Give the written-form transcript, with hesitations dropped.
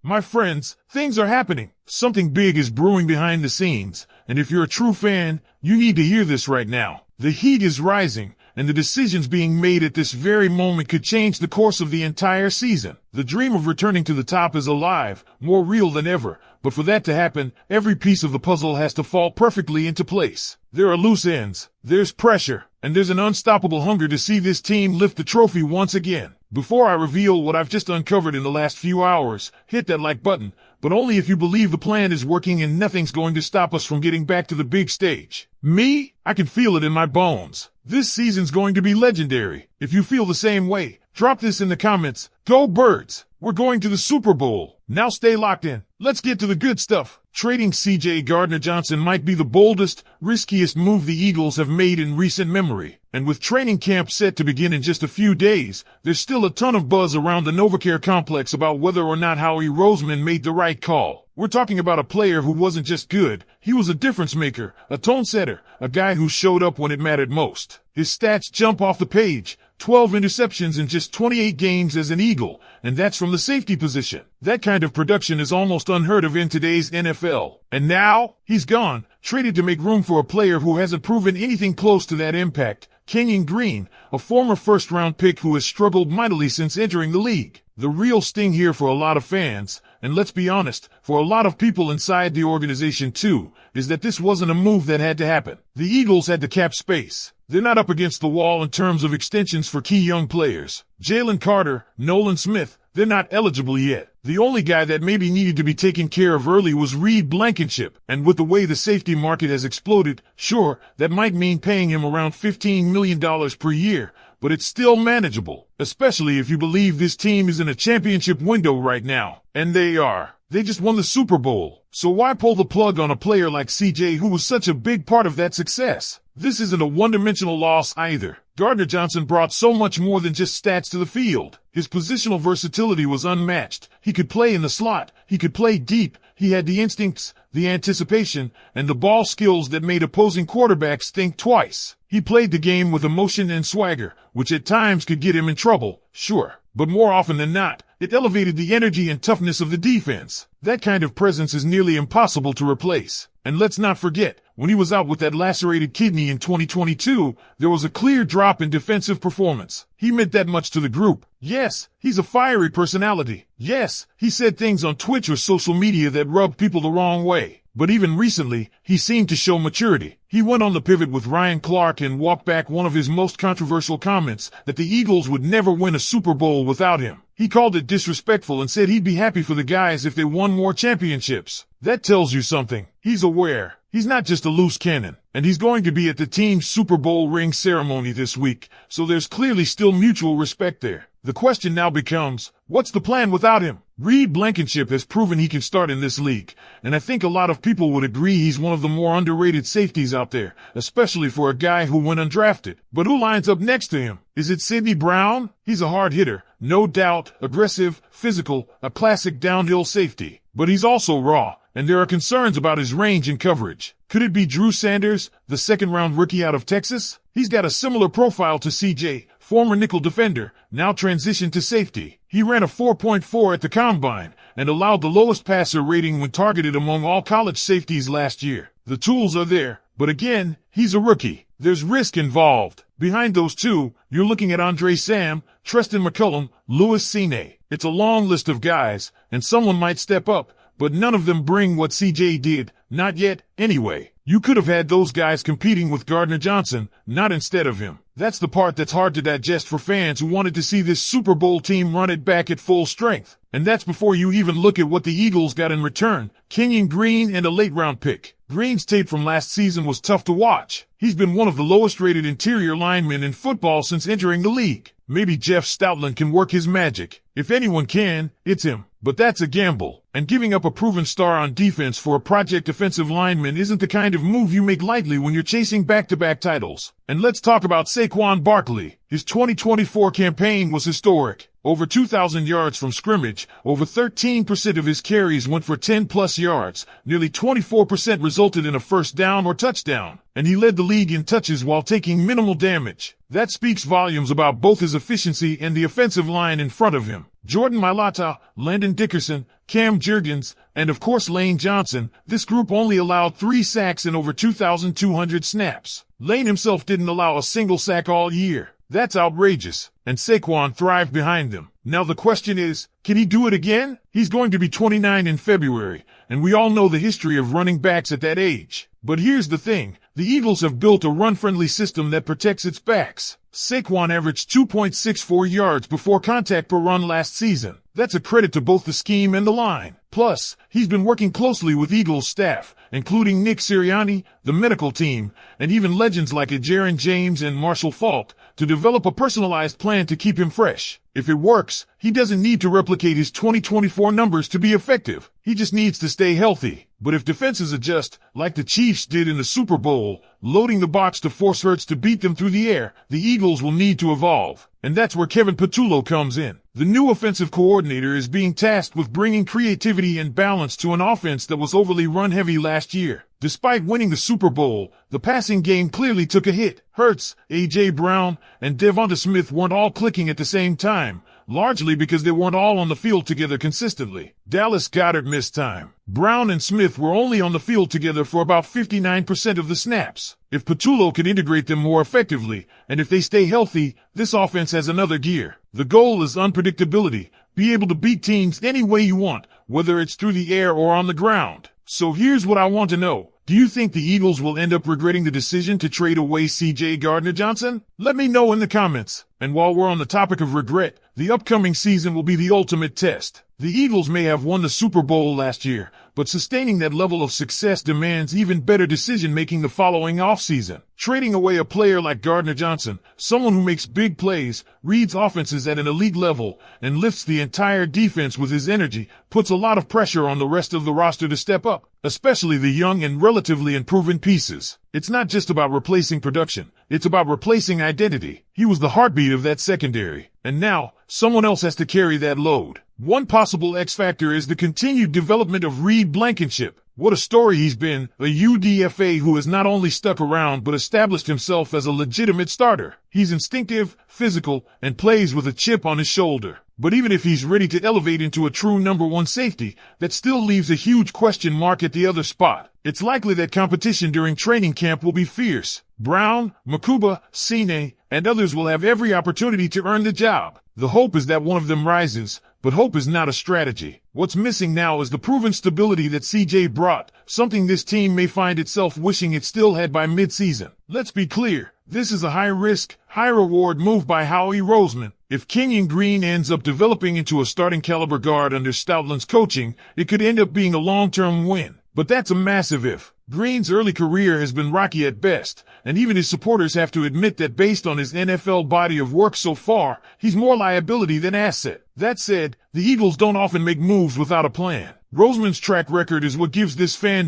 My friends, things are happening. Something big is brewing behind the scenes, and if you're a true fan, you need to hear this right now. The heat is rising, and the decisions being made at this very moment could change the course of the entire season. The dream of returning to the top is alive, more real than ever, but for that to happen, every piece of the puzzle has to fall perfectly into place. There are loose ends, there's pressure, and there's an unstoppable hunger to see this team lift the trophy once again. Before I reveal what I've just uncovered in the last few hours, hit that like button, but only if you believe the plan is working and nothing's going to stop us from getting back to the big stage. Me? I can feel it in my bones. This season's going to be legendary. If you feel the same way, drop this in the comments. Go Birds! We're going to the Super Bowl. Now stay locked in. Let's get to the good stuff. Trading CJ Gardner-Johnson might be the boldest, riskiest move the Eagles have made in recent memory. And with training camp set to begin in just a few days, there's still a ton of buzz around the NovaCare complex about whether or not Howie Roseman made the right call. We're talking about a player who wasn't just good, he was a difference maker, a tone setter, a guy who showed up when it mattered most. His stats jump off the page. 12 interceptions in just 28 games as an Eagle, and that's from the safety position. That kind of production is almost unheard of in today's NFL. And now, he's gone, traded to make room for a player who hasn't proven anything close to that impact, Kenyon Green, a former first-round pick who has struggled mightily since entering the league. The real sting here for a lot of fans, and let's be honest, for a lot of people inside the organization too, is that this wasn't a move that had to happen. The Eagles had the cap space. They're not up against the wall in terms of extensions for key young players. Jalen Carter, Nolan Smith, they're not eligible yet. The only guy that maybe needed to be taken care of early was Reed Blankenship. And with the way the safety market has exploded, sure, that might mean paying him around $15 million per year, but it's still manageable, especially if you believe this team is in a championship window right now. And they are. They just won the Super Bowl. So why pull the plug on a player like CJ who was such a big part of that success? This isn't a one-dimensional loss either. Gardner-Johnson brought so much more than just stats to the field. His positional versatility was unmatched. He could play in the slot. He could play deep. He had the instincts, the anticipation, and the ball skills that made opposing quarterbacks think twice. He played the game with emotion and swagger, which at times could get him in trouble, sure. But more often than not, it elevated the energy and toughness of the defense. That kind of presence is nearly impossible to replace. And let's not forget, when he was out with that lacerated kidney in 2022, there was a clear drop in defensive performance. He meant that much to the group. Yes, he's a fiery personality. Yes, he said things on Twitch or social media that rubbed people the wrong way. But even recently, he seemed to show maturity. He went on the pivot with Ryan Clark and walked back one of his most controversial comments, that the Eagles would never win a Super Bowl without him. He called it disrespectful and said he'd be happy for the guys if they won more championships. That tells you something. He's aware. He's not just a loose cannon. And he's going to be at the team's Super Bowl ring ceremony this week, so there's clearly still mutual respect there. The question now becomes, what's the plan without him? Reed Blankenship has proven he can start in this league, and I think a lot of people would agree he's one of the more underrated safeties out there, especially for a guy who went undrafted. But who lines up next to him? Is it Sidney Brown? He's a hard hitter, no doubt, aggressive, physical, a classic downhill safety. But he's also raw, and there are concerns about his range and coverage. Could it be Drew Sanders, the second-round rookie out of Texas? He's got a similar profile to CJ, former nickel defender, now transitioned to safety. He ran a 4.4 at the combine and allowed the lowest passer rating when targeted among all college safeties last year. The tools are there, but again, he's a rookie. There's risk involved. Behind those two, you're looking at Andre Sam, Treston McCullum, Louis Cine. It's a long list of guys, and someone might step up, but none of them bring what CJ did. Not yet, anyway. You could have had those guys competing with Gardner-Johnson, not instead of him. That's the part that's hard to digest for fans who wanted to see this Super Bowl team run it back at full strength. And that's before you even look at what the Eagles got in return. Kenyon Green and a late-round pick. Green's tape from last season was tough to watch. He's been one of the lowest-rated interior linemen in football since entering the league. Maybe Jeff Stoutland can work his magic. If anyone can, it's him. But that's a gamble. And giving up a proven star on defense for a project defensive lineman isn't the kind of move you make lightly when you're chasing back-to-back titles. And let's talk about Saquon Barkley. His 2024 campaign was historic. Over 2,000 yards from scrimmage, over 13% of his carries went for 10-plus yards, nearly 24% resulted in a first down or touchdown, and he led the league in touches while taking minimal damage. That speaks volumes about both his efficiency and the offensive line in front of him. Jordan Mailata, Landon Dickerson, Cam Jurgens, and of course Lane Johnson, this group only allowed 3 sacks in over 2,200 snaps. Lane himself didn't allow a single sack all year. That's outrageous, and Saquon thrived behind them. Now the question is, can he do it again? He's going to be 29 in February, and we all know the history of running backs at that age. But here's the thing, the Eagles have built a run-friendly system that protects its backs. Saquon averaged 2.64 yards before contact per run last season. That's a credit to both the scheme and the line. Plus, he's been working closely with Eagles staff, including Nick Sirianni, the medical team, and even legends like Jaron James and Marshall Faulk, to develop a personalized plan to keep him fresh. If it works, he doesn't need to replicate his 2024 numbers to be effective. He just needs to stay healthy. But if defenses adjust, like the Chiefs did in the Super Bowl, loading the box to force Hurts to beat them through the air, the Eagles will need to evolve. And that's where Kevin Patullo comes in. The new offensive coordinator is being tasked with bringing creativity and balance to an offense that was overly run-heavy last year. Despite winning the Super Bowl, the passing game clearly took a hit. Hurts, A.J. Brown, and DeVonta Smith weren't all clicking at the same time, largely because they weren't all on the field together consistently. Dallas Goedert missed time. Brown and Smith were only on the field together for about 59% of the snaps. If Patullo can integrate them more effectively, and if they stay healthy, this offense has another gear. The goal is unpredictability. Be able to beat teams any way you want, whether it's through the air or on the ground. So here's what I want to know. Do you think the Eagles will end up regretting the decision to trade away CJ Gardner-Johnson? Let me know in the comments. And while we're on the topic of regret, the upcoming season will be the ultimate test. The Eagles may have won the Super Bowl last year, but sustaining that level of success demands even better decision-making the following offseason. Trading away a player like Gardner-Johnson, someone who makes big plays, reads offenses at an elite level, and lifts the entire defense with his energy, puts a lot of pressure on the rest of the roster to step up, especially the young and relatively unproven pieces. It's not just about replacing production, it's about replacing identity. He was the heartbeat of that secondary, and now, someone else has to carry that load. One possible X factor is the continued development of Reed Blankenship. What a story he's been, a UDFA who has not only stuck around but established himself as a legitimate starter. He's instinctive, physical, and plays with a chip on his shoulder. But even if he's ready to elevate into a true number 1 safety, that still leaves a huge question mark at the other spot. It's likely that competition during training camp will be fierce. Brown, Makuba, Sine, and others will have every opportunity to earn the job. The hope is that one of them rises, but hope is not a strategy. What's missing now is the proven stability that CJ brought, something this team may find itself wishing it still had by mid-season. Let's be clear, this is a high-risk, high-reward move by Howie Roseman. If Kenyon Green ends up developing into a starting-caliber guard under Stoutland's coaching, it could end up being a long-term win. But that's a massive if. Green's early career has been rocky at best, and even his supporters have to admit that based on his NFL body of work so far, he's more liability than asset. That said, the Eagles don't often make moves without a plan. Roseman's track record is what gives this fan base